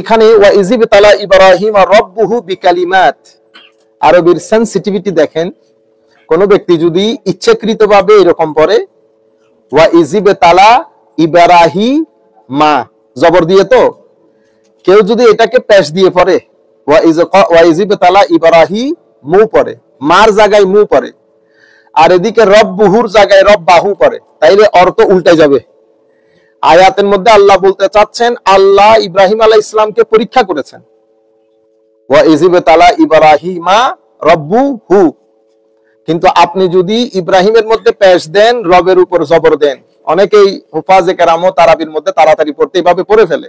এখানে ওয়া ইযিবতালা ইব্রাহিম রাব্বুহু বিকালিমাত, আরবির সেনসিটিভিটি দেখেন। কোন ব্যক্তি যদি ইচ্ছাকৃতভাবে এরকম পড়ে ওয়া ইযিবতালা ইব্রাহিমা জবর দিয়ে, তো কেউ যদি এটাকে পেশ দিয়ে পড়ে ওয়া ইযিবতালা ইব্রাহিমু পড়ে, মার জায়গায় মু পড়ে, আর এদিকে রব্বুহুর জায়গায় রব্বাহু পড়ে, তাইলে অর্থ উল্টাই যাবে। আয়াতের মধ্যে আল্লাহ বলতে চাচ্ছেন আল্লাহ ইব্রাহিম আলাইহিস সালামকে পরীক্ষা করেছেন। ওয়া ইযিবতালা ইব্রাহিমা রাব্বুহু, কিন্তু আপনি যদি ইব্রাহিমের মধ্যে পেশ দেন, রবের উপর জবর দেন, অনেকেই হুফাজে কেরামও তারাবির মধ্যে তাড়াতাড়ি পড়তে এইভাবে পড়ে ফেলে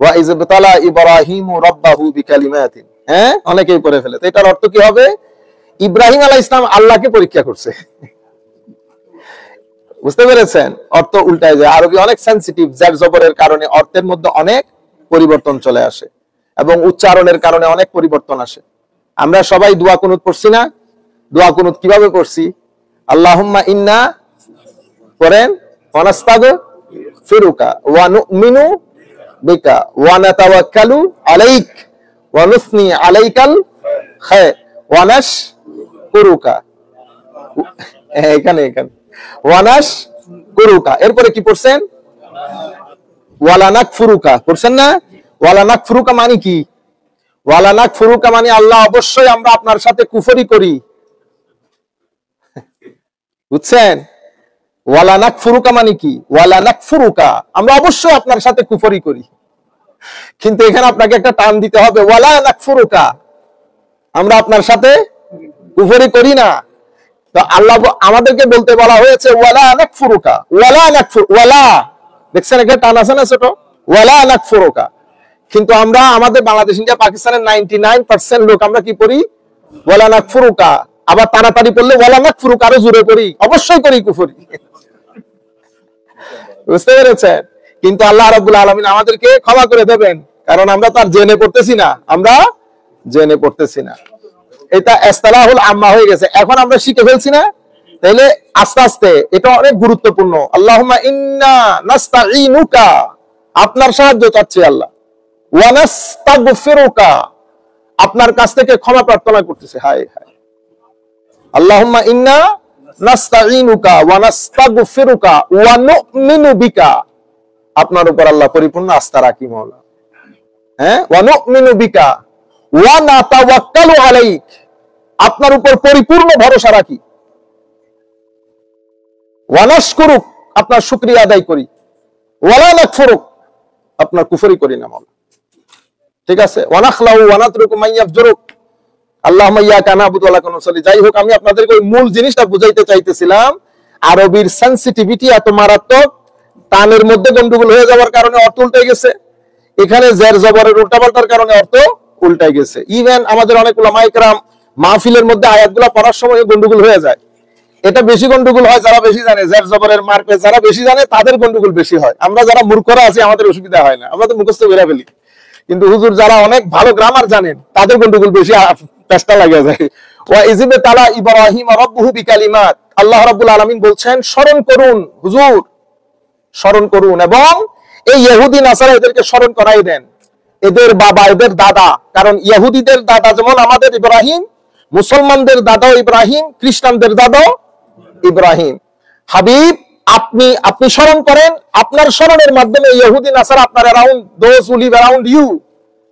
ওয়া ইযিবতালা ইব্রাহিমু রাব্বাহু বিকালিমাতিন, হ্যাঁ অনেকেই পড়ে ফেলে। তো এটার অর্থ কি হবে? ইব্রাহিম আলাইহিস সালাম আল্লাহকে পরীক্ষা করছে। বুঝতে পেরেছেন? অর্থ উল্টায় যায়। আরবি অনেক সেনসিটিভ, জের জবরের কারণে অর্থের মধ্যে অনেক পরিবর্তন চলে আসে এবং উচ্চারণের কারণে অনেক পরিবর্তন আসে। আমরা সবাই দোয়া কুনুত পড়ছি না? দোয়া কুনুত কিভাবে পড়ছি? আল্লাহুম্মা ইন্না করেন ওয়া নাস্তাগফিরুকা ওয়া নুমিনু বিকা ওয়া নাতাওয়াক্কালু আলাইক ওয়া নুসনি আলাইকাল খায়র ওয়া নাশকুরুকা। এখানে ওয়ানাস কুরুকা, এরপরে কি পড়ছেন? ওয়ালানাক ফুরুকা পড়ছেন না? ওয়ালানাক ফুরুকা মানে কি? ওয়ালানাক ফুরুকা মানে আল্লাহ অবশ্যই আমরা আপনার সাথে কুফরি করি। বুঝছেন? ওয়ালানাক ফুরুকা মানে কি? ওয়ালানাক ফুরুকা, আমরা অবশ্যই আপনার সাথে কুফরি করি। কিন্তু এখানে আপনাকে একটা টান দিতে হবে, ওয়ালানাক ফুরুকা, আমরা আপনার সাথে কুফরি করি না। তো আল্লাহ আমাদেরকে বলতে বলা হয়েছে ওয়ালা নাকফুরুকা, ওয়ালা নাকফুর, ওয়ালা, দেখছেন এখানে টান আছে না ছোট, ওয়ালা নাকফুরুকা। কিন্তু আমরা আমাদের বাংলাদেশ, ইন্ডিয়া, পাকিস্তানের 99% লোক আমরা কি পড়ি? ওয়ালা নাকফুরুকা। আবার তাড়াতাড়ি পড়লে ওয়ালা নাকফুরুকা আরো জোরে পড়ি, অবশ্যই করি কুফরি। বুঝতে পেরেছেন? কিন্তু আল্লাহ রাব্বুল আলামিন আমাদেরকে ক্ষমা করে দেবেন, কারণ আমরা তার জেনে পড়তেছি না, আমরা জেনে পড়তেছি না। এটা ইসতিলাহুল আম্মা হয়ে গেছে, এখন আমরা শিখে ফেলছি না? তাইলে আস্তে আস্তে এটা অনেক গুরুত্বপূর্ণ। আল্লাহুম্মা ইন্না নাস্তাঈনুকা, আপনার সাহায্য চাচ্ছি আল্লাহ, ওয়া নাস্তাগফিরুকা, আপনার কাছ থেকে ক্ষমা প্রার্থনা করতেছি। হায় হায়, আল্লাহুম্মা ইন্না নাস্তাঈনুকা ওয়া নাস্তাগফিরুকা ওয়া নুমিনু বিকা, আপনার উপর আল্লাহ পরিপূর্ণ আস্থা রাখি মাওলা, হ্যাঁ, ওয়া নুমিনু বিকা ওয়া নাতাওয়াক্কালু আলাইক, আপনার উপর পরিপূর্ণ ভরসা রাখি, ওয়া নাশকুরুক, আপনার শুকরিয়া আদায় করি, ওয়ালা নাকফুরুক, আপনার কুফরি করি না মাওলা। ঠিক আছে? ওয়া নাখলাউ ওয়া নাতরুকু মান ইয়াফজুরুক, আল্লাহুম্মা ইয়াকা না'বুদু ওয়া লাকা নুসাল্লি। যাই হোক, আমি আপনাদেরকে ওই মূল জিনিসটা বুঝাইতে চাইতেছিলাম। আরবির সেনসিটিভিটি এত মারাত্মক, টানের মধ্যে গন্ডগোল হয়ে যাওয়ার কারণে অর্থ উল্টে গেছে, এখানে জের জবরের উল্টাপাল্টার কারণে অর্থ উল্টাই গেছে। ইভেন আমাদের অনেক উলামায়ে কেরাম মাহফিলের মধ্যে আয়াতগুলো পড়ার সময় গন্ডগোল হয়ে যায়। এটা বেশি গন্ডগোল হয় যারা বেশি জানে, জের জবরের মার্কে যারা বেশি জানে তাদের গন্ডগোল বেশি হয়। আমরা যারা মূর্খরা আছি আমাদের অসুবিধা হয় না, আমরা তো মুখস্থ বেরা ফেলি। কিন্তু হুজুর যারা অনেক ভালো গ্রামার জানেন তাদের গন্ডগোল বেশি, পেশটা লাগে যায়। ওয়া ইযিবতালা ইব্রাহিম রাব্বুহু বিকালিমাত, আল্লাহ রাব্বুল আলামিন বলছেন স্মরণ করুন হুজুর, স্মরণ করুন, এবং এই ইহুদি নাসারা এদেরকে স্মরণ করাই দেন, এদের বাবা এদের দাদা। কারণ ইহুদিদের দাদা যেমন আমাদের ইব্রাহিম, মুসলমানদের দাদাও ইব্রাহিম, খ্রিস্টানদের দাদাও ইব্রাহিম। হাবিব, আপনি স্মরণ করেন, আপনার স্মরণের মাধ্যমে ইহুদি নাসারা আপনার around, those who live around you,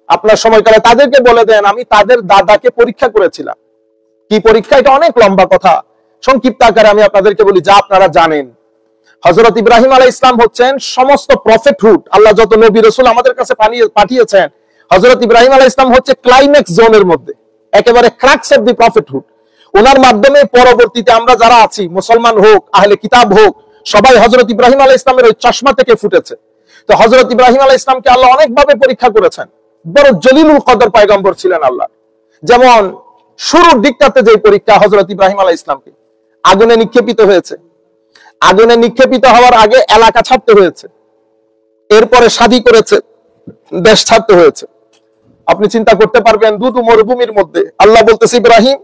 আপনার সময়কালে তাদেরকে বলে দেন আমি তাদের দাদাকে পরীক্ষা করেছিলাম। কি পরীক্ষা? এটা অনেক লম্বা কথা, সংক্ষিপ্ত আকারে আমি আপনাদেরকে বলি যা আপনারা জানেন। হযরত ইব্রাহিম আলাইহিস সালাম হচ্ছেন সমস্ত প্রফেটহুড, আল্লাহ যত নবী রাসূল আমাদের কাছে পাঠিয়েছেন, হযরত ইব্রাহিম আলাইহিস সালাম হচ্ছে ক্লাইম্যাক্স জোনের মধ্যে, একেবারে ক্রাক্স অফ দি প্রফেটহুড। ওনার মাধ্যমে পরবর্তীতে আমরা যারা আছি, মুসলমান হোক, আহলে কিতাব হোক, সবাই হযরত ইব্রাহিম আলাইহিস সালামের ওই চশমা থেকে ফুটেছে। তো হযরত ইব্রাহিম আলাইহিস সালামকে আল্লাহ অনেকভাবে পরীক্ষা করেছেন, বড় জলিলুল কদর পয়গম্বর ছিলেন আল্লাহ। যেমন শুরুর দিকটাতে যে পরীক্ষা হযরত ইব্রাহিম আলাইহিস সালামকে আগুনে নিক্ষেপিত হয়েছে, আগুনে নিক্ষেপিত হওয়ার আগে এলাকা ছাড়তে হয়েছে, এরপরে শাদী করেছে, দেশ ছাড়তে হয়েছে। আপনি চিন্তা করতে পারবেন, দুধ মরুভূমির মধ্যে আল্লাহ বলতেছে ইব্রাহিম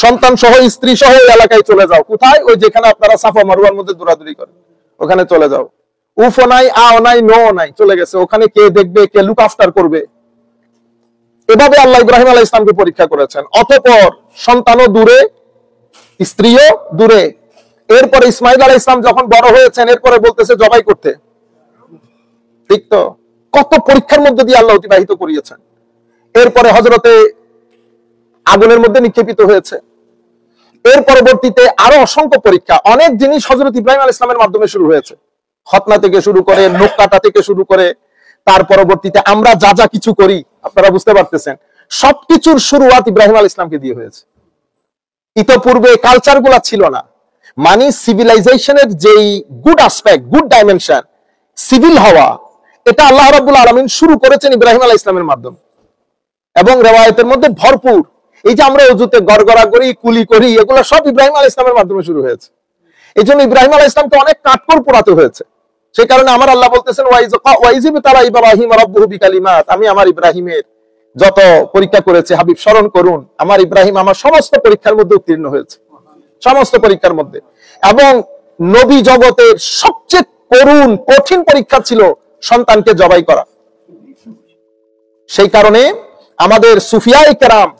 সন্তান সহ স্ত্রী সহ এলাকায় চলে যাও। কোথায়? ওই যেখানে আপনারা সাফা মারওয়ার মধ্যে দৌড়াদৌড়ি করেন, ওখানে চলে যাও। উফও নাই, আও নাই, নো নাই, চলে গেছে। ওখানে কে দেখবে, কে লুক আফটার করবে? এভাবে আল্লাহ ইব্রাহিম আলাইহিস সালামকে পরীক্ষা করেছেন। অতঃপর সন্তানও দূরে, স্ত্রীও দূরে। এরপরে ইসমাইল আলাইহিস সালাম যখন বড় হয়েছেন, এরপরে বলতেছে জবাই করতে। ঠিক তো? কত পরীক্ষার মধ্যে দিয়ে আল্লাহ অতিবাহিত করিয়েছেন। এরপরে হযরতে আগুনের মধ্যে নিক্ষেপিত হয়েছে। এর পরবর্তীতে আরো অসংখ্য পরীক্ষা, অনেক জিনিস হযরত ইব্রাহিম আলাইহিস সালামের মাধ্যমে শুরু হয়েছে। খতনা থেকে শুরু করে, নখ কাটা থেকে শুরু করে, তার পরবর্তীতে আমরা যা যা কিছু করি, আপনারা বুঝতে পারতেছেন, সবকিছুর শুরুয়াত ইব্রাহিম আলাইহিস সালামকে দিয়ে হয়েছে। ইতোপূর্বে কালচার গুলা ছিল না। মানে সিভিলাইজেশনের যেই good aspect, good dimension, civil হওয়া, এটা আল্লাহ রাব্বুল আলামিন শুরু করেছেন ইব্রাহিম আলাইহিস সালামের মাধ্যমে। এবং রিওয়ায়াতের মধ্যে ভরপুর, এই যে আমরা ওযুতে গড়গড়া করি, কুলি করি, এগুলো সব ইব্রাহিম আলাইহিস সালামের মাধ্যমে শুরু হয়েছে। এই জন্য ইব্রাহিম আলাইহিস সালামকে অনেক কাঠখড় পোড়াতে হয়েছে। সেই কারণে আমার আল্লাহ বলতেছেন, ওয়াইজিব তারা ইব্রাহিম রাব্বুহু বিকালিমাত, আমি আমার ইব্রাহিমের যত পরীক্ষা করেছে হাবিব স্মরণ করুন, আমার ইব্রাহিম আমার সমস্ত পরীক্ষার মধ্যে উত্তীর্ণ হয়েছে, সমস্ত পরীক্ষার মধ্যে। এবং নবী জগতের সবচেয়ে করুণ কঠিন পরীক্ষা ছিল সন্তানকে জবাই করা। সেই কারণে আমাদের সুফিয়ায়ে কেরাম,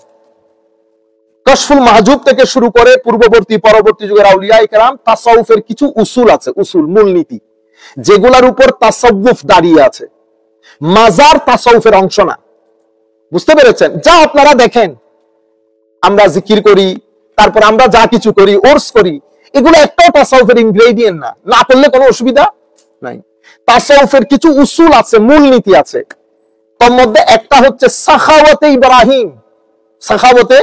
কশফুল মাহজুব থেকে শুরু করে পূর্ববর্তী পরবর্তী যুগের আউলিয়ায়ে কেরাম, তাসাউফের কিছু উসুল আছে, উসুল, মূলনীতি, যেগুলোর উপর তাসাউফ দাঁড়িয়ে আছে। মাজার তাসাউফের অংশ না, বুঝতে পেরেছেন? যা আপনারা দেখেন, আমরা জিকির করি, তারপর আমরা যা কিছু করি, ওর্স করি, এগুলো একটাও তাসাউফের ইনগ্রেডিয়েন্ট না, না করলে কোনো অসুবিধা নাই। তাসাউফের কিছু উসুল আছে, মূলনীতি আছে। তার মধ্যে একটা হচ্ছে সাখাওয়াতে ইব্রাহিম। সাখাওয়াতে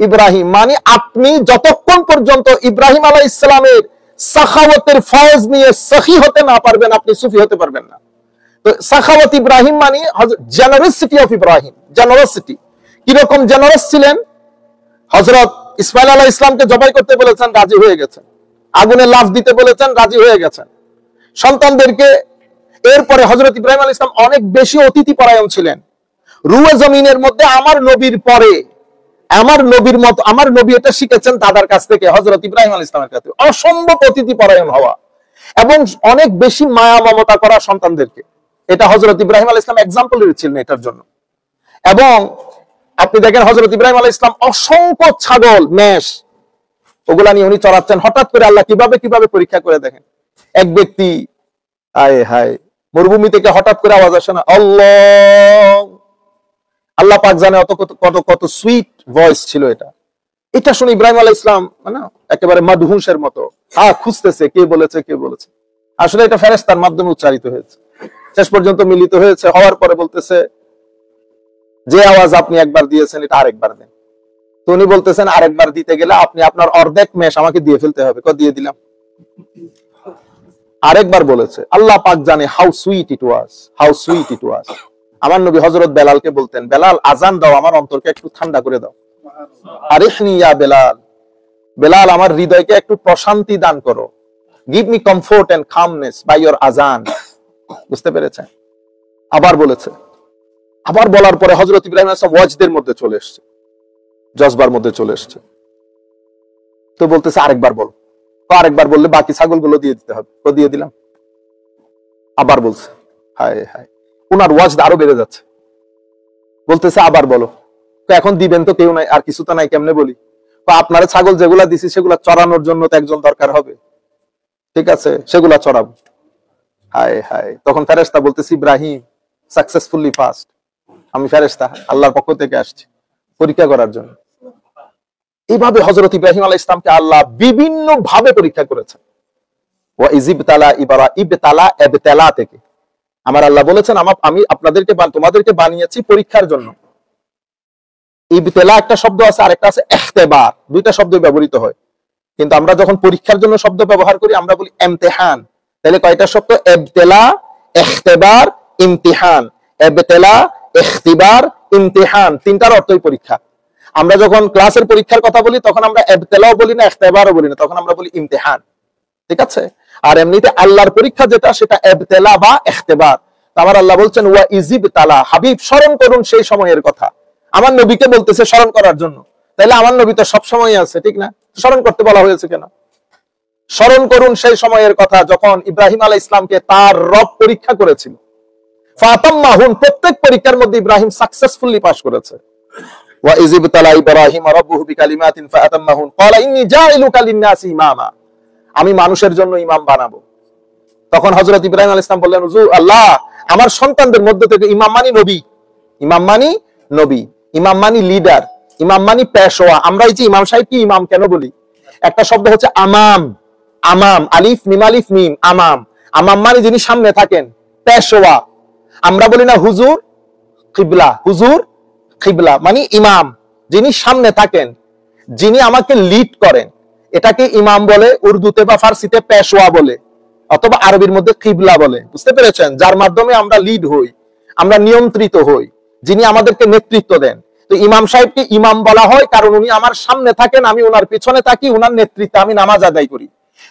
ইব্রাহিম মানে আপনি যতক্ষণ পর্যন্ত ইব্রাহিম আলাইহিস সালামের সাখাওয়াতের ফয়েজ নিয়ে সখী হতে না পারবেন, আপনি সুফি হতে পারবেন না। তো সাখাওয়াত ইব্রাহিম মানে জেনারসিটি অফ ইব্রাহিম, জেনারসিটি। কিরকম জেনারস ছিলেন? হযরত ইসমাইল আলাইহিস সালামকে জবাই করতে বলেছেন, রাজি হয়ে গেছেন। আগুনে লাফ দিতে বলেছেন, রাজি হয়ে গেছেন। সন্তানদেরকে, এরপরে হযরত ইব্রাহিম আলাইহিস সালাম অনেক বেশি অতিথি পরায়ণ ছিলেন। রুয়ে জমিনের মধ্যে আমার নবীর পরে, আমার নবীর মত, আমার নবী এটা শিখেছেন দাদার কাছ থেকে, হযরত ইব্রাহিম আলাইহিস সালামের কাছে, অসম্ভব অতিথি পরায়ণ হওয়া এবং অনেক বেশি মায়া মমতা করা সন্তানদেরকে। এটা হযরত ইব্রাহিম আলাইহিস সালাম এক্সাম্পল ছিলেন এটার জন্য। এবং আপনি দেখেন হযরত ইব্রাহিম আলাইহিস সালাম অসংখ্য ছাগল, মেষ, ওগুলা নিয়ে উনি চড়াচ্ছেন। হঠাৎ করে আল্লাহ কিভাবে কিভাবে পরীক্ষা করে দেখেন। এক ব্যক্তি, আয় হায়, মরুভূমি থেকে হঠাৎ করে আওয়াজ আসে না, আল্লাহ, আল্লাহ পাক জানে কত কত কত সুইট ভয়েস ছিল এটা। এটা শুনে ইব্রাহিম আলাইহিস সালাম মানে একেবারে মাদহুশের মতো খুঁজতেছে, কে বলেছে, কে বলেছে। আসলে এটা ফেরেশতার মাধ্যমে উচ্চারিত হয়েছে। শেষ পর্যন্ত মিলিত হয়েছে, হওয়ার পরে বলতেছে, যে আওয়াজ আপনি একবার দিয়েছেন এটা আরেকবার দেন। তো উনি বলতেছেন, আরেকবার দিতে গেলে আপনি আপনার অর্ধেক মেষ আমাকে দিয়ে ফেলতে হবে। দিয়ে দিলাম। আরেকবার বলেছে, আল্লাহ পাক জানে how sweet it was, how sweet it was. আমার নবী হযরত বেলালকে বলতেন, বেলাল আজান দাও, আমার অন্তরকে একটু ঠান্ডা করে দাও। আরিফনি ইয়া বেলাল, বেলাল আমার হৃদয়কে একটু প্রশান্তি দান করো। Give me comfort and calmness by your আজান। বুঝতে পেরেছেন? আবার বলেছে। আবার বলার পরে হযরত ইব্রাহিম আলাইহিস সালাম ওয়াজদের মধ্যে চলে এসেছে, জজবার মধ্যে চলে এসেছে। তো বলতেছে, আরেকবার বল। আরেকবার বললে বাকি ছাগলগুলো দিয়ে দিতে হবে। দিয়ে দিলাম। আবার বলছে, হায় হায়, উনার ওয়াজ আরো বেড়ে যাচ্ছে। বলতেছে, আবার বলো। এখন দিবেন তো কেউ নাই, আর কিছু তো নাই, কেমনে বলি? আপনারা ছাগল যেগুলা দিছি সেগুলা চড়ানোর জন্য তো একজন দরকার হবে, ঠিক আছে, সেগুলা চড়াবো। হায় হায়, তখন ফেরেশতা বলতেছে, ইব্রাহিম সাকসেসফুলি ফাস্ট, আমি ফেরেশতা, আল্লাহর পক্ষ থেকে আসছি পরীক্ষা করার জন্য। এইভাবে হযরত ইব্রাহিম আলাইহিস সালামকে আল্লাহ বিভিন্ন ভাবে পরীক্ষা করেছেন। ওয়া ইজিবতালা ইবতালা ইবতালা থেকে আমার আল্লাহ বলেছেন, আমি আপনাদেরকে তোমাদেরকে বানিয়েছি পরীক্ষার জন্য। ইবতালা একটা শব্দ আছে, আরেকটা আছে ইখতিবার, দুইটা শব্দ ব্যবহৃত হয়। কিন্তু আমরা যখন পরীক্ষার জন্য শব্দ ব্যবহার করি আমরা বলি ইমতিহান। তাহলে কয়টা শব্দ? ইবতালা, ইখতিবার, ইমতিহান। ইবতালা, ইখতিবার, ইমতিহান, তিনটার অর্থই পরীক্ষা। আমরা যখন ক্লাসের পরীক্ষার কথা বলি তখন আমরা ইবতালাও বলি না, ইখতিবারও বলি না, তখন আমরা বলি ইমতিহান, ঠিক আছে? আর এমনিতে আল্লাহর পরীক্ষা যেটা, সেটা ইবতালা বা ইখতিবার। আমার আল্লাহ বলছেন, ওয়া ইজিবতালা, হাবিব স্মরণ করুন সেই সময়ের কথা। আমার নবীকে বলতেছে স্মরণ করার জন্য, তাহলে আমার নবী তো সব সময় আছে, ঠিক না? স্মরণ করতে বলা হয়েছে কেন? স্মরণ করুন সেই সময়ের কথা যখন ইব্রাহিম আলাইহিস সালামকে তার রব পরীক্ষা করেছিল। ফাতাম্মাহুন, প্রত্যেক পরীক্ষার মধ্যে ইব্রাহিম সাকসেসফুলি পাস করেছে। ওয়া ইযিবতালা ইব্রাহিম রাব্বুহু বিকালিমাতিন ফাতাম্মাহুন ক্বালা ইন্নী জাইলুকা লিন-নাসি ইমামা, আমি মানুষের জন্য ইমাম বানাবো। তখন হযরত ইব্রাহিম আলাইহিস সালাম বললেন, হুজুর আল্লাহ, আমার সন্তানদের মধ্যে থেকে ইমাম মানি নবী, ইমাম মানি নবী, ইমাম মানি লিডার, ইমাম মানি পেশোয়া। আমরা এই যে ইমাম সাহেব কি ইমাম কেন বলি? একটা শব্দ হচ্ছে আমাম, আমাম, আলিফ মিম আলিফ মিম, আমাম। আমাম মানে যিনি সামনে থাকেন, পেশোয়া। আমরা বলি না হুজুর কিবলা, হুজুর কিবলা মানে ইমাম, যিনি সামনে থাকেন, যিনি আমাকে লিড করেন, এটাকে ইমাম বলে। উর্দুতে বা ফার্সিতে পেশোয়া বলে, অথবা আরবির মধ্যে কিবলা বলে। বুঝতে পেরেছেন? যার মাধ্যমে আমরা লিড হই, আমরা নিয়ন্ত্রিত হই, যিনি আমাদেরকে নেতৃত্ব দেন। তো ইমাম সাহেবকে ইমাম বলা হয় কারণ উনি আমার সামনে থাকেন, আমি ওনার পিছনে থাকি, ওনার নেতৃত্বে আমি নামাজ আদায় করি।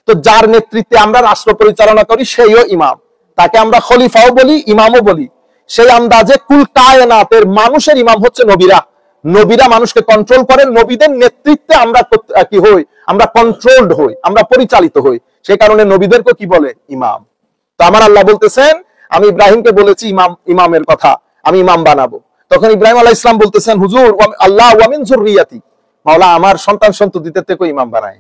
তো যার নেতৃত্বে আমরা রাষ্ট্র পরিচালনা করি সেইও ইমাম, তাকে আমরা খলিফাও বলি, ইমামও বলি। সেই আন্দাজে কুল কায়নাতের মানুষের ইমাম হচ্ছে নবীরা। নবীরা মানুষকে কন্ট্রোল করেন, নবীদের নেতৃত্বে আমরা কি হই, আমরা কন্ট্রোলড হই, আমরা পরিচালিত হই। সেই কারণে নবীদেরকে কি বলে? ইমাম। তো আমার আল্লাহ বলতেছেন, আমি ইব্রাহিমকে বলেছি ইমাম, ইমামের কথা, আমি ইমাম বানাবো। তখন ইব্রাহিম আলাইহিস সালাম বলতেছেন, হুজুর আল্লাহ ওয়া মিন যুররিয়াতি, মাওলা আমার সন্তান সন্ততিদের থেকে ইমাম বানায়।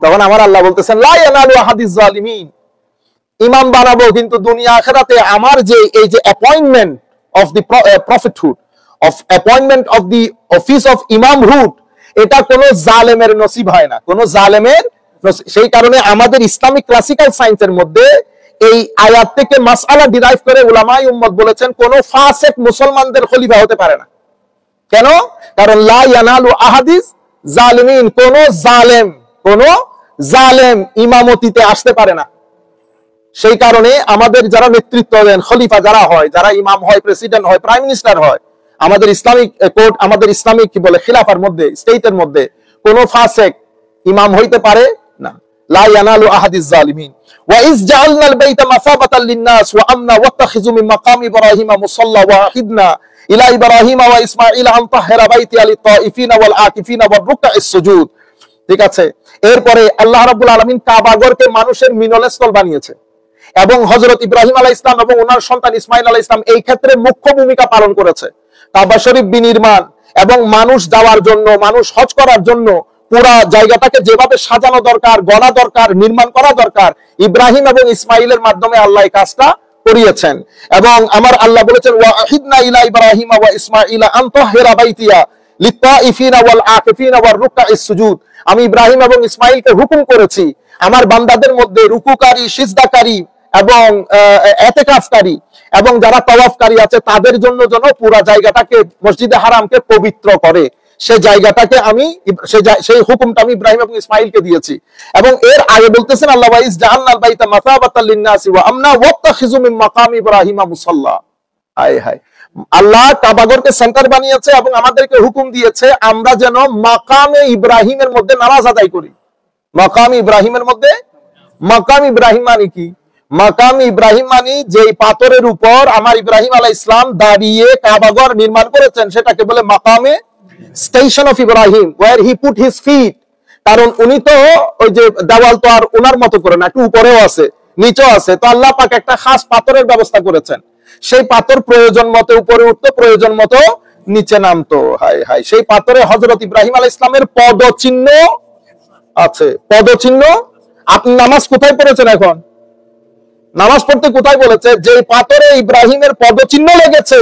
তখন আমার আল্লাহ বলতেছেন, লা ইয়ানালু আহাদিজ জালিমিন, ইমাম বানাবো কিন্তু দুনিয়া আখিরাতে আমার যে এই যে appointment of the prophethood, of appointment of the office of imamhood, এটা কোনো জালেমের নসিব হয় না, কোনো জালেমের। সেই কারণে আমাদের ইসলামিক ক্লাসিক্যাল সায়েন্সের মধ্যে এই আয়াত থেকে মাসআলা ডিরাইভ করে উলামায়ে উম্মত বলেছেন কোন ফাসিক মুসলমানদের খলিফা হতে পারে না। কেন? কারণ লা ইয়ানালু আহাদিস জালিমিন, কোন জালেম ইমামতিতে আসতে পারে না। সেই কারণে আমাদের যারা নেতৃত্ব দেন, খলিফা যারা হয়, যারা ইমাম হয়, প্রেসিডেন্ট হয়, প্রাইম মিনিস্টার হয়, আমাদের ইসলামিক কোর্ট, আমাদের ইসলামিক কি বলে খিলাফার মধ্যে, স্টেটের মধ্যে কোন ফাসিক ইমাম হইতে পারে না। লা ইয়ানালু আহাদিস জালিমিন। ওয়া ইজ জাআলনাল বাইতা মাসাবাতাল লিন-নাস ওয়া আমনা ওয়াত্তাখিযু মিন মাকামি ইব্রাহিমা মুসাল্লা ওয়া আহিদনা ইলা ইব্রাহিমা ওয়া ইসমাঈল আন তাহহিরা বাইতিয়া লিত-তাইফিনা ওয়াল আকিফিনা ওয়ার রুকআইস সুজুদ। ঠিক আছে? এরপরে আল্লাহ রাব্বুল আলামিন কাবাগরকে মানুষের মিলনস্থল বানিয়েছে এবং হযরত ইব্রাহিম আলাইহিস সালাম এবং ওনার সন্তান ইসমাঈল আলাইহিস সালাম এই ক্ষেত্রে মুখ্য ভূমিকা পালন করেছে। কাবা শরীফ বিনির্মাণ এবং মানুষ যাওয়ার জন্য, মানুষ হজ করার জন্য পুরা জায়গাটাকে যেভাবে সাজানো দরকার, গড়া দরকার, নির্মাণ করা দরকার, ইব্রাহিম এবং ইসমাঈলের মাধ্যমে আল্লাহ এই কাজটা করিয়েছেন। এবং আমার আল্লাহ বলেছেন, ওয়া আহিদনা ইলা ইব্রাহিমা ওয়া ইসমাঈলা আন তাহহিরা বাইতিয়া লিত-তাইফিনা ওয়াল আকিফিনা ওয়ার রুকআইস সুজুদ। আমি ইব্রাহিম এবং ইসমাঈলকে হুকুম করেছি আমার বান্দাদের মধ্যে রুকুকারী, সিজদাকারী এবং ইতিকাফকারী এবং যারা তাওয়াফকারী আছে তাদের জন্য যেন পুরো জায়গাটাকে, মসজিদে হারামকে পবিত্র করে, সেই জায়গাটাকে আমি, সেই হুকুমটা আমি ইব্রাহিম এবং ইসমাঈলকে দিয়েছি। এবং এর আগে বলতেছেন আল্লাহ, ওয়া ইজ জাআলনাল বাইতা মাসাবাতাল লিন-নাসি ওয়া আমনা ওয়াত্তাখিযু মিন মাকামি ইব্রাহিমা মুসাল্লা। হায় হায়, আল্লাহ কাবাগরকে সেন্টার বানিয়েছে এবং আমাদেরকে হুকুম দিয়েছে আমরা যেন মাকামে ইব্রাহিমের মধ্যে নামাজ আদায় করি। মাকাম ইব্রাহিমের মধ্যে, মাকাম ইব্রাহিম মানে কি? মাকাম ইব্রাহিম মানে যেই পাথরের উপর আমার ইব্রাহিম আলাইহিস সালাম দাঁড়িয়ে কাবাগর নির্মাণ করেছেন সেটাকে বলে মাকামে station of Ibrahim, where he put his feet. কারণ উনি তো ওই যে দেওয়াল তো আর ওনার মতো করে না, একটু উপরেও আছে নিচেও আছে, তো আল্লাহ পাক একটা খাস পাথরের ব্যবস্থা করেছেন। সেই পাথর প্রয়োজন মতো উপরে উঠতো, প্রয়োজন মতো নিচে নামতো। হায় হায়, সেই পাথরে হযরত ইব্রাহিম আলাইহিস সালামের পদচিহ্ন আছে, পদচিহ্ন। আপনি নামাজ কোথায় পড়েছেন? এখন নামাজ পড়তে কোথায় বলেছে? যে পাথরে ইব্রাহিমের পদচিহ্ন লেগেছে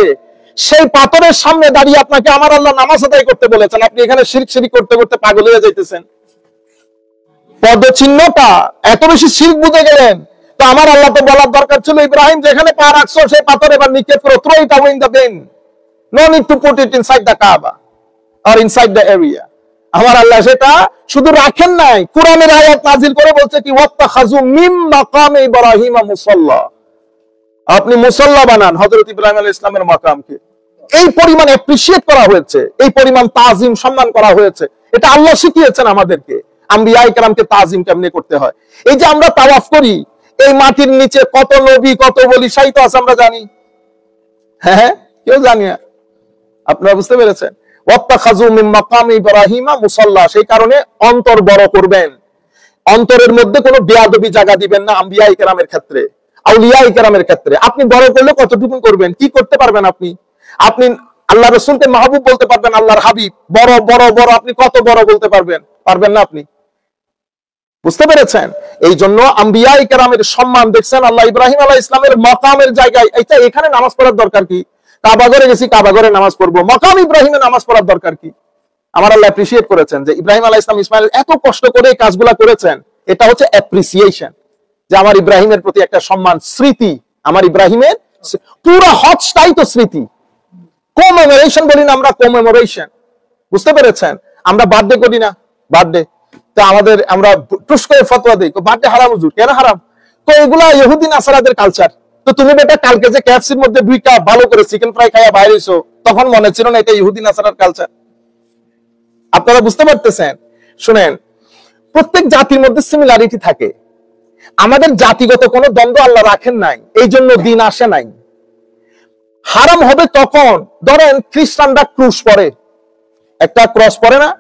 সেই পাথরের সামনে দাঁড়িয়ে আপনাকে আমার আল্লাহ নামাজ আদায় করতে বলেছেন। আপনি এখানে শিরক করতে করতে পাগল হয়ে যাইতেছেন। পদচিহ্নটা এত বেশি শিরক বুঝে গেলেন, তো আমার আল্লাহ তো বলার দরকার ছিল ইব্রাহিম যেখানে পা রাখছো সেই পাথর এবার নিক্ষেপ করো, throw it away in the bin, no need to put it inside the Kaaba or inside the area. আমার আল্লাহ সেটা শুধু রাখেন নাই, কোরআনের আয়াত নাজিল করে বলছে কি, ওয়াত্তাখাযু মিন মাকামে ইব্রাহিমা মুসাল্লা, আপনি মুসাল্লা বানান হযরত ইব্রাহিম আলাইহিস সালামের মাকামকে। এই পরিমাণ অ্যাপ্রিশিয়েট করা হয়েছে, এই পরিমাণ তাজিম সম্মান করা হয়েছে। এটা আল্লাহ শিখিয়েছেন আমাদেরকে, আম্বিয়ায়ে কেরামকে তাজিম কেমনে করতে হয়। এই যে আমরা তাওয়াফ করি, এই মাটির নিচে কত নবী, কত ওলি শাহিদ আছে আমরা জানি? হ্যাঁ, কেউ জানি না। আপনারা বুঝতে পেরেছেন? ওয়াত্তাখাযু মিন মাকামি ইব্রাহিমা মুসাল্লা, সেই কারণে অন্তর বড় করবেন, অন্তরের মধ্যে কোনো বেয়াদবি জায়গা দিবেন না আম্বিয়া ইকরামের ক্ষেত্রে, আউলিয়া ইকরামের ক্ষেত্রে। আপনি বড় করলে কতটুকু করবেন, কি করতে পারবেন? আপনি আল্লাহ রসুলকে মাহবুব বলতে পারবেন, আল্লাহর হাবিব বড় বড় বড়, আপনি কত বড় বলতে পারবেন? পারবেন না আপনি। বুঝতে পেরেছেন? এই জন্য আম্বিয়া ইকরামের সম্মান দেখছেন আল্লাহ ইব্রাহিম আলাইহিস সালামের মাকামের জায়গায়। এটা এখানে নামাজ পড়ার দরকার কি? কাবাঘরে গেছি, কাবাঘরে নামাজ পড়বো, মাকাম ইব্রাহিমে নামাজ পড়ার দরকার কি? আমার আল্লাহ অ্যাপ্রিশিয়েট করেছেন যে ইব্রাহিম আলাইহিস সালাম ইসমাইল এত কষ্ট করে এই কাজগুলা করেছেন। এটা হচ্ছে অ্যাপ্রিসিয়েশন, যে আমার ইব্রাহিমের প্রতি একটা সম্মান, স্মৃতি। আমার ইব্রাহিমের পুরো হজটাই তো স্মৃতি। কমেমোরেশন বলি না আমরা, কমেমোরেশন। বুঝতে পেরেছেন? আমরা বার্থডে করি না, বার্থডে তো আমাদের আমরা টুস করে ফতোয়া দেই, বার্থডে হারাম হুজুর, কেন হারাম? তো এগুলা ইহুদি নাসারাদের কালচার। তো তুমি বেটা কালকে যে কেএফসির মধ্যে 2 কাপ ভালো করে চিকেন ফ্রাই খাইয়া বাইরে হইছো, তখন মনে ছিল না এটা ইহুদি নাসারার কালচার? আপনারা বুঝতে পারতেছেন? শুনেন, প্রত্যেক জাতির মধ্যে সিমিলারিটি থাকে। আমাদের জাতিগত কোনো দ্বন্দ্ব আল্লাহ রাখেন নাই, এই জন্য দিন আসে নাই। হারাম হবে তখন, ধরেন খ্রিস্টানরা ক্রুশ পরে, একটা ক্রস পরে না,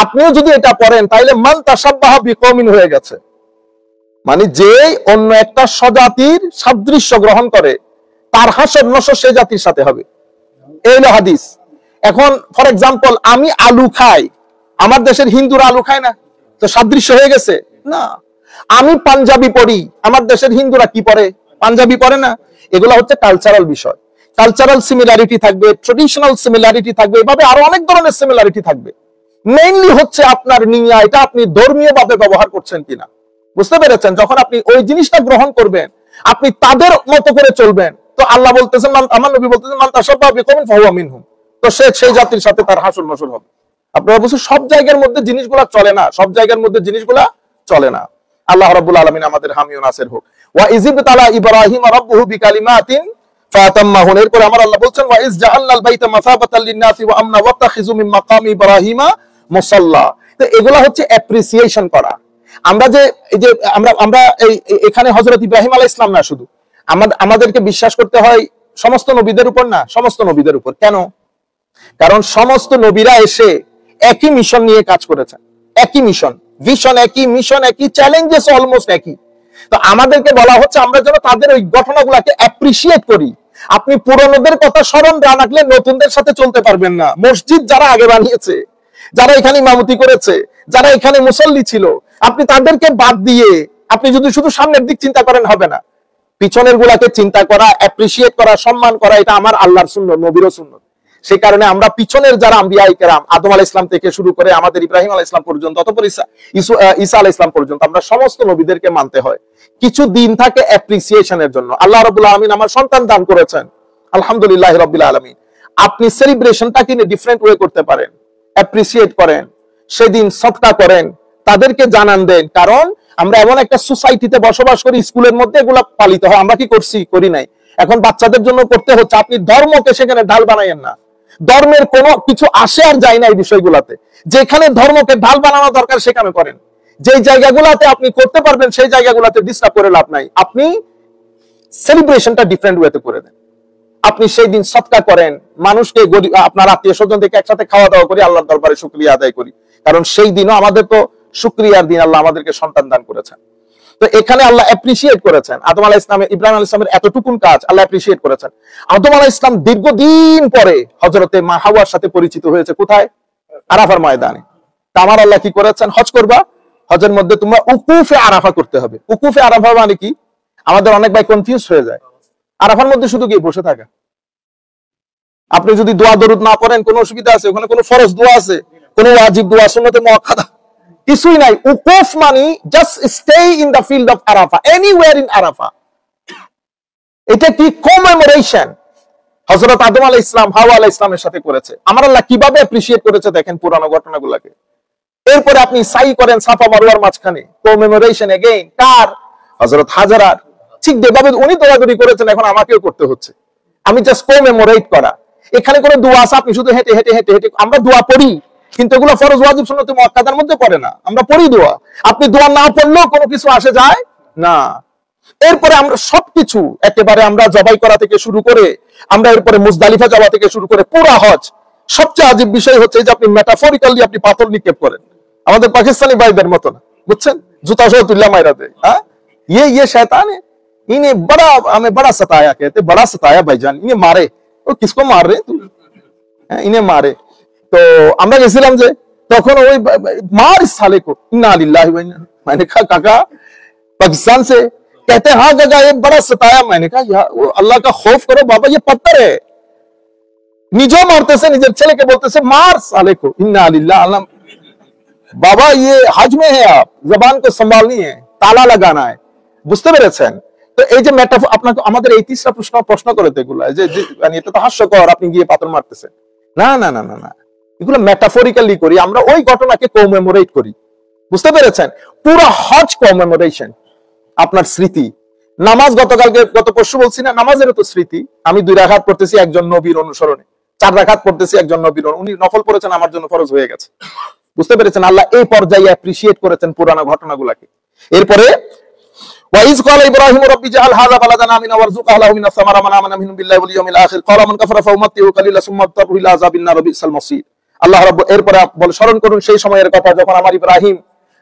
আপনিও যদি এটা পড়েন তাইলে মান তাশাব্বাহা বিকওমিন হয়ে গেছে। মানে যে অন্য একটা স্বজাতির সাদৃশ্য গ্রহণ করে, তার হাসর নসর সে জাতির সাথে হবে। এই হলো হাদিস। এখন ফর এক্সাম্পল, আমি আলু খাই, আমার দেশের হিন্দুরা আলু খায় না, তো সাদৃশ্য হয়ে গেছে না। আমি পাঞ্জাবি পড়ি, আমার দেশের হিন্দুরা কি পরে? পাঞ্জাবি পরে না। এগুলো হচ্ছে কালচারাল বিষয়। কালচারাল সিমিলারিটি থাকবে, ট্রেডিশনাল সিমিলারিটি থাকবে, এভাবে আরো অনেক ধরনের সিমিলারিটি থাকবে। মেইনলি হচ্ছে আপনার নিয়া, এটা আপনি ধর্মীয় ভাবে ব্যবহার করছেন কিনা। বুঝতে পেরেছেন? যখন আপনি ওই জিনিসটা গ্রহণ করবেন, আপনি তাদের মতো করে চলবেন, তো আল্লাহ বলতেছেন, আমার নবী বলতেছেন, মান তাশাব্বাহা বিকওমিন ফাহুয়া মিনহুম, তো সে সেই জাতির সাথে তার হাসর নসর হবে। আপনারা বলছেন সব জায়গার মধ্যে জিনিসগুলা চলে না, সব জায়গার মধ্যে জিনিসগুলা চলে না। আল্লাহ রাব্বুল আলামিন আমাদের হামি ও নাসির হোক। ওয়া ইযিব তালা ইব্রাহিম রাব্বুহু বিকালিমাতিন ফাতাম্মাহুন। এরপর আমার আল্লাহ বলছেন, ওয়া ইজ জাআলনাল বাইতা মাসাবাতাল লিন-নাসি ওয়া আমনা ওয়াত্তাখিযু মিন মাকামি ইব্রাহিমা মুসাল্লা। তো এগুলা হচ্ছে অ্যাপ্রিসিয়েশন করা। আমরা যে এই যে আমরা এখানে হযরত ইব্রাহিম আলাইহিস সালাম না, শুধু আমাদেরকে বিশ্বাস করতে হয় সমস্ত নবীদের উপর না, সমস্ত নবীদের উপর। কেন? কারণ সমস্ত নবীরা এসে একই মিশন নিয়ে কাজ করেছেন, একই মিশন, ভিশন একই, মিশন একই, চ্যালেঞ্জেস অলমোস্ট একই। তো আমাদেরকে বলা হচ্ছে আমরা যেন তাদের ওই ঘটনাগুলোকে অ্যাপ্রিসিয়েট করি। আপনি পুরনোদের কথা স্মরণ না রাখলে নতুনদের সাথে চলতে পারবেন না। মসজিদ যারা আগে বানিয়েছে, যারা এখানে ইমামতি করেছে, যারা এখানে মুসল্লি ছিল, আপনি তাদেরকে বাদ দিয়ে আপনি যদি শুধু সামনের দিক চিন্তা করেন হবে না। পিছনের গুলাকে চিন্তা করা, অ্যাপ্রিসিয়েট করা, সম্মান করা, এটা আমার আল্লাহর সুন্নাত, নবীরও সুন্নাত। সেই কারণে আমরা পিছনের যারা আম্বিয়া ইকরাম, আদম আলাইহিস সালাম থেকে শুরু করে আমাদের ইব্রাহিম আলাইহিস সালাম পর্যন্ত, অতঃপর ঈসা আলাইহিস সালাম পর্যন্ত, আমরা সমস্ত নবীদেরকে মানতে হয়। কিছু দিন থাকে অ্যাপ্রিসিয়েশনের জন্য। আল্লাহ রাব্বুল আলামিন আমার সন্তান দান করেছেন, আলহামদুলিল্লাহি রাব্বিল আলামিন। আপনি সেলিব্রেশনটাকে ডিফারেন্ট ওয়ে করতে পারেন, অ্যাপ্রিসিয়েট করেন, সেদিন সদকা করেন, তাদেরকে জানান দেন। কারণ আমরা এমন একটা সোসাইটিতে বসবাস করি, স্কুলের মধ্যে এগুলা পালিত হয়। আমরা কি করছি? করি নাই। এখন বাচ্চাদের জন্য করতে হচ্ছে। আপনি ধর্মকে সেখানে ঢাল বানাইয়েন না। ধর্মের কোনো কিছু আসে আর যায় না এই বিষয়গুলাতে। যেখানে ধর্মকে ঢাল বানানো দরকার সেখানে করেন। যে জায়গাগুলাতে আপনি করতে পারবেন সেই জায়গাগুলাতে ডিস্টার্ব করে লাভ নাই। আপনি সেলিব্রেশনটা ডিফারেন্ট ওয়েতে করে দেন। আপনি সেই দিন সদকা করেন, মানুষকে, আপনার আত্মীয় স্বজন থেকে একসাথে খাওয়া দাওয়া করি, আল্লাহর দরবারে শুকরিয়া আদায় করি। কারণ সেই দিনও আমাদের তো শুকরিয়ার দিন, আল্লাহ আমাদেরকে সন্তান দান করেছেন। তো এখানে আল্লাহ অ্যাপ্রিসিয়েট করেছেন আদম আলাইহিস সালাম, ইব্রাহিম আলাইহিস সালামের এতটুকুন কাজ আল্লাহ অ্যাপ্রিসিয়েট করেছেন। আদম আলাইহিস সালাম দীর্ঘদিন পরে হযরতে মা হাওয়ার সাথে পরিচিত হয়েছে কোথায়? আরাফার ময়দানে। তা আমার আল্লাহ কি করেছেন? হজ করবা, হজের মধ্যে তোমরা উকুফে আরাফা করতে হবে। উকুফে আরাফা মানে কি? আমাদের অনেক ভাই কনফিউজ হয়ে যায়। আরাফার মধ্যে শুধু গিয়ে বসে থাকা। আপনি যদি দোয়া দরুদ না পড়েন কোনো অসুবিধা আছে? ওখানে কোনো ফরজ দোয়া আছে? কোনো ওয়াজিব দোয়া, সুন্নতে মুআক্কাদা কিছুই নাই। উকুফ মানে just stay in the field of Arafah, anywhere in Arafah. এটা কি? কমেমোরেশন। হযরত আদম আলাইহিস সালাম হাওয়া আলাইহিস সালামের সাথে করেছে। আমার আল্লাহ কিভাবে অ্যাপ্রিসিয়েট করেছে দেখেন পুরানো ঘটনাগুলোকে। এরপরে আপনি সাই করেন সাফা মারওয়ার মাঝখানে, কমেমোরেশন এগেইন কার? হযরত হাজারার। ঠিক যেভাবে উনি দৌড়াদৌড়ি করেছেন, এখন আমাকেও করতে হচ্ছে। আমি জাস্ট কমেমোরেট করা। এখানে কোনো দোয়া আছে? আপনি শুধু হেঁটে হেঁটে হেঁটে হেঁটে, আমরা দোয়া পড়ি কিন্তু এগুলো ফরজ ওয়াজিব সুন্নতে মুআক্কাদার মধ্যে পড়ে না। আমরা পড়ি দোয়া, আপনি দোয়া না পড়লেও কোনো কিছু আসে যায় না। এরপরে আমরা সবকিছু একেবারে আমরা জবাই করা থেকে শুরু করে, আমরা এরপরে মুজদালিফা যাওয়া থেকে শুরু করে পুরা হজ। সবচেয়ে আজীব বিষয় হচ্ছে যে আপনি মেটাফরিক্যালি আপনি পাথর নিক্ষেপ করেন, আমাদের পাকিস্তানি ভাইদের মতো না। বুঝছেন, জুতা सह तुल्ला मायरा दे। हाँ, ये शैतान है, इन्हें हमें बड़ा सताया, कहते बड़ा सताया भाईजान, इन्हें मारे। वो किसको मार रहे तू? इन्हें मारे। तो আমরা গেছিলাম যে তখন ওই मार इस साले को, इन्ना लिल्लाहि व इन्ना। मैंने कहा काका पाकिस्तान से, कहते हाँ काका ये बड़ा सताया। मैंने कहा यार वो अल्लाह का खौफ करो बाबा, ये पत्थर है। निजो मारते से निजर चले के बोलते से मार साले को, इन्ना लिल्लाहि। बाबा ये हज में है, आप जबान को संभालनी है, ताला लगाना है, বুঝতে পেরেছেন? তো এই যে মেটাফোর, আপনাকে আমাদের এই 30টা প্রশ্ন করে তো এগুলা যে মানে এটা তো হাস্যকর, আপনি গিয়ে পাথর মারতেছেন। না না না না না, এগুলো মেটাফরিক্যালি করি আমরা, ওই ঘটনাকে কমেমোরেট করি, বুঝতে পেরেছেন? পুরো হজ কমেমোরেশন, আপনার স্মৃতি। নামাজ গত পরশু বলছি না, নামাজেরও তো স্মৃতি। আমি 2 রাকাত পড়তেছি একজন নবীর অনুসরণে, 4 রাকাত পড়তেছি একজন নবীর, উনি নফল পড়েছেন, আমার জন্য ফরজ হয়ে গেছে, বুঝতে পেরেছেন? আল্লাহ এই পর্যায়ে অ্যাপ্রিশিয়েট করেছেন পুরানো ঘটনাগুলোকে। এরপরে وإذ قال إبراهيم رب اجعل هذا بلدا آمنا وارزق أهله من الثمرات من آمن منهم بالله واليوم الآخر قال من كفر فأمتعه قليلا ثم اضطره إلى عذاب النار وبئس المصير। আল্লাহ রাব্বু এরপরে স্মরণ করুন সেই সময়ের কথা যখন আমার ইব্রাহিম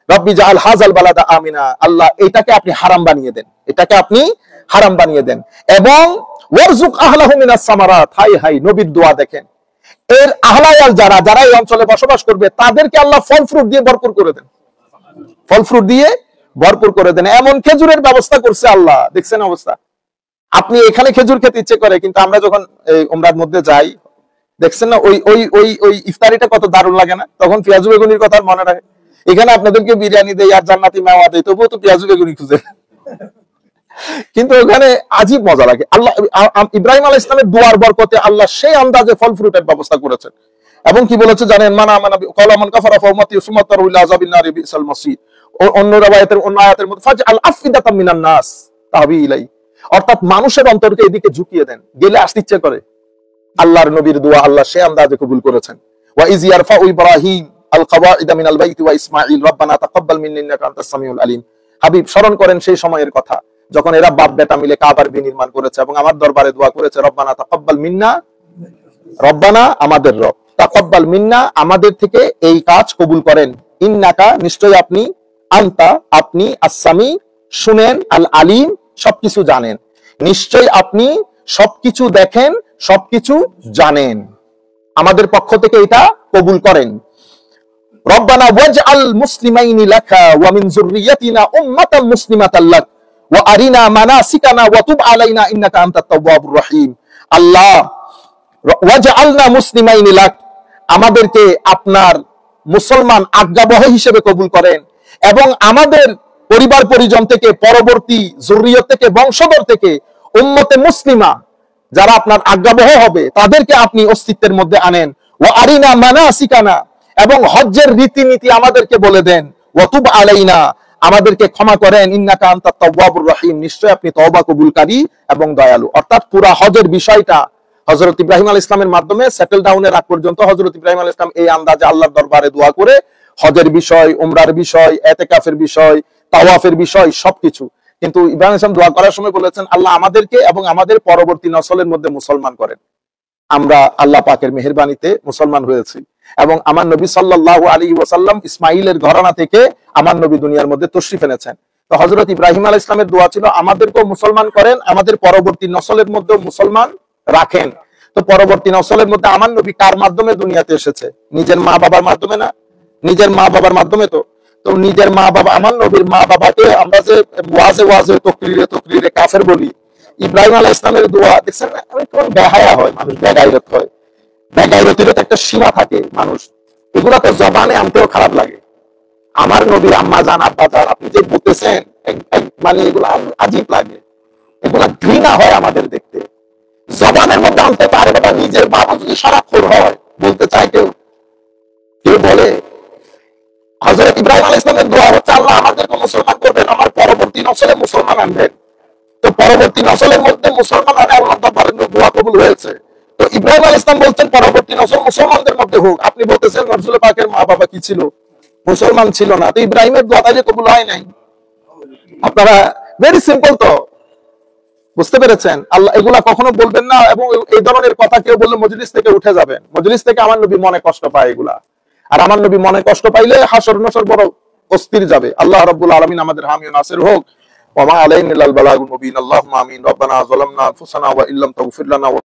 রব্বি জাআল হাযাল বালাদা আমিনা, আল্লাহ এটাকে আপনি হারাম বানিয়ে দেন, এটাকে আপনি হারাম বানিয়ে দেন, এবং ওয়ারযুক আহলাহু মিনাস সামারাত। হাই হাই, নবীর দোয়া দেখেন, এর আহলায়াল যারা এই অঞ্চলে বসবাস করবে তাদেরকে আল্লাহ ফল ফ্রুট দিয়ে ভরপুর করে দেন, ফল ফ্রুট দিয়ে ভরপুর করে দেন। এমন খেজুরের ব্যবস্থা করছে আল্লাহ, দেখছেন অবস্থা। আপনি এখানে খেজুর খেতে ইচ্ছে করে, কিন্তু আমরা যখন উমরার মধ্যে যাই, দেখছেন না ওই ওই ওই ওই ইফতারিটা কত দারুণ লাগে না? তখন পেঁয়াজু বেগুনির কথা মনে রাখে। এখানে আপনাদেরকে বিরিয়ানি দেয় আর জান্নাতি মেওয়া দেয়, তবুও তো পেঁয়াজু বেগুনি খুঁজে, কিন্তু ওখানে আজীব মজা লাগে। আল্লাহ ইব্রাহিম আলাইহিস সালামের দুয়ার বরকতে আল্লাহ সেই আন্দাজে ফল ফ্রুটের ব্যবস্থা করেছেন। এবং কি বলেছে জানেন? মানা মানা ক্বালা মান কাফারা ফাউমাতি সুমাতারু ইলা আযাবিন নারি বিসাল মাসির। অন্য আয়াতের মধ্যে ফাজআল আফিদাতাম মিনান নাস তাহবি ইলাই, অর্থাৎ মানুষের অন্তরকে এদিকে ঝুঁকিয়ে দেন, গেলে আসতে ইচ্ছে করে। আল্লাহর নবীর দোয়া আল্লাহ সে আন্দাজে কবুল করেছেন। ওয়া ইজ ইয়ারফাউ ইব্রাহিম আল কওয়াইদা মিনাল বাইতি ওয়া ইসমাঈল রাব্বানা তাকাব্বাল মিন্না ইন্নাকা আনতাস সামিউল আলিম। হাবিব স্মরণ করেন সেই সময়ের কথা যখন এরা বাপ বেটা মিলে কাবার বিনির্মাণ করেছে এবং আমার দরবারে দোয়া করেছে, রব্বানা তাকাব্বাল মিন্না, রব্বানা আমাদের রব, তাকাব্বাল মিন্না আমাদের থেকে এই কাজ কবুল করেন, ইন্নাকা নিশ্চয় আপনি, আনতা আপনি, আস-সামি শুনেন, আল আলিম সবকিছু জানেন, নিশ্চয় আপনি সবকিছু দেখেন, সবকিছু জানেন, আমাদের পক্ষ থেকে এটা কবুল করেন। রব্বানা ওয়াজআল মুসলিমাইনি লাকা ওয়া মিন যুররিয়াতিনা উম্মাতান মুসলিমাতাল লাক ওয়া আরিনা মানাসিকানা ওয়া তুব আলাইনা ইন্নাকা আনতাত তাওয়াবুর রহিম। আল্লাহ ওয়াজআলনা মুসলিমাইনি লাক, আমাদেরকে আপনার মুসলমান আজ্ঞাবহ হিসেবে কবুল করেন, এবং আমাদের পরিবার পরিজন থেকে, পরবর্তী যুররিয়ত থেকে, বংশধর থেকে উম্মতে মুসলিমা যারা আপনার আজ্ঞাবহ হবে তাদেরকে আপনি অস্তিত্বের মধ্যে আনেন। ওয়া আরিনা মানাসিকানা, এবং হজ্জের রীতিনীতি আমাদেরকে বলে দেন। ওয়া তুব আলাইনা, আমাদেরকে ক্ষমা করেন। ইন্নাকা আনতাত তাওয়াবুর রহিম, নিশ্চয় আপনি তওবা কবুলকারী এবং দয়ালু। অর্থাৎ পুরা হজের বিষয়টা হযরত ইব্রাহিম আলাইহিস সালামের মাধ্যমে সেটেল ডাউনের আগ পর্যন্ত হযরত ইব্রাহিম আলাইহিস সালাম এই আন্দাজে আল্লাহর দরবারে দোয়া করে হজের বিষয়, উমরার বিষয়, ইতিকাফের বিষয়, তাওয়াফের বিষয় সবকিছু। কিন্তু ইব্রাহিম আলাইহিস সালাম দোয়া করার সময় বলেছেন, আল্লাহ আমাদেরকে এবং আমাদের পরবর্তী নসলের মধ্যে মুসলমান করেন। আমরা আল্লাহ পাকের মেহেরবানিতে মুসলমান হয়েছি, এবং আমার নবী সাল্লাল্লাহু আলাইহি ওয়াসাল্লাম ইসমাইলের ঘরানা থেকে আমার নবী দুনিয়ার মধ্যে তশরিফ এনেছেন। তো হযরত ইব্রাহিম আলাইহিস সালামের দোয়া ছিল আমাদেরকেও মুসলমান করেন, আমাদের পরবর্তী নসলের মধ্যে মুসলমান রাখেন। তো পরবর্তী নসলের মধ্যে আমার নবী কার মাধ্যমে দুনিয়াতে এসেছে? নিজের মা বাবার মাধ্যমে না? নিজের মা বাবার মাধ্যমে। তো নিজের মা বাবা, আমার নবীর মা বাবাকে আমরা যে ওয়াজে তকরিরে কাফের বলি, ইব্রাহিম আলাইহিস সালামের দোয়া দেখছেন না? কেমন বেহায়া হয় মানুষ, বেগাইরত হয়। বেগাইরতের একটা সীমা থাকে মানুষ, এগুলা তো জবানে আনতেও খারাপ লাগে। আমার নবীর আম্মা জান, আব্বা জান, আপনি যে বলতেছেন মানে এগুলা আজীব লাগে, এগুলা ঘৃণা হয় আমাদের দেখতে। জবানের মধ্যে আনতে পারে বাবা, নিজের বাবা যদি সারাক্ষণ হয় বলতে চায় কেউ বলে। হযরত ইব্রাহিম আলাইহিস সালামের দোয়া হচ্ছে আল্লাহ আমাদেরকে মুসলমান করবেন, আমার পরবর্তী নসলে মুসলমান আনবেন। তো পরবর্তী নসলের মধ্যে মুসলমান আনে আল্লাহ তাআলার দোয়া কবুল হয়েছে। তো ইব্রাহিম আলাইহিস সালাম বলছেন পরবর্তী নসল মুসলমানদের মধ্যে হোক। আপনি বলতেছেন রাসূল পাকের মা বাবা কি ছিল? মুসলমান ছিল না। তো ইব্রাহিমের দোয়াটা যে কবুল হয় নাই, আপনারা ভেরি সিম্পল তো বুঝতে পেরেছেন। আল্লাহ এগুলা কখনো বলবেন না, এবং এই ধরনের কথা কেউ বললে মজলিস থেকে উঠে যাবেন। মজলিস থেকে আমার নবী মনে কষ্ট পায় এগুলা, আর আমার নবী মনে কষ্ট পাইলে হাসর নসর বড় অস্থির যাবে। আল্লাহ রাব্বুল আলামিন আমাদের হামি ও নাসির হোক। ওয়া মা আলাইনা ইল্লাল বালাগুল মুবিন। আল্লাহুম্মা আমিন। রব্বানা যালামনা আনফুসানা ওয়া ইল্লাম তাগফির লানা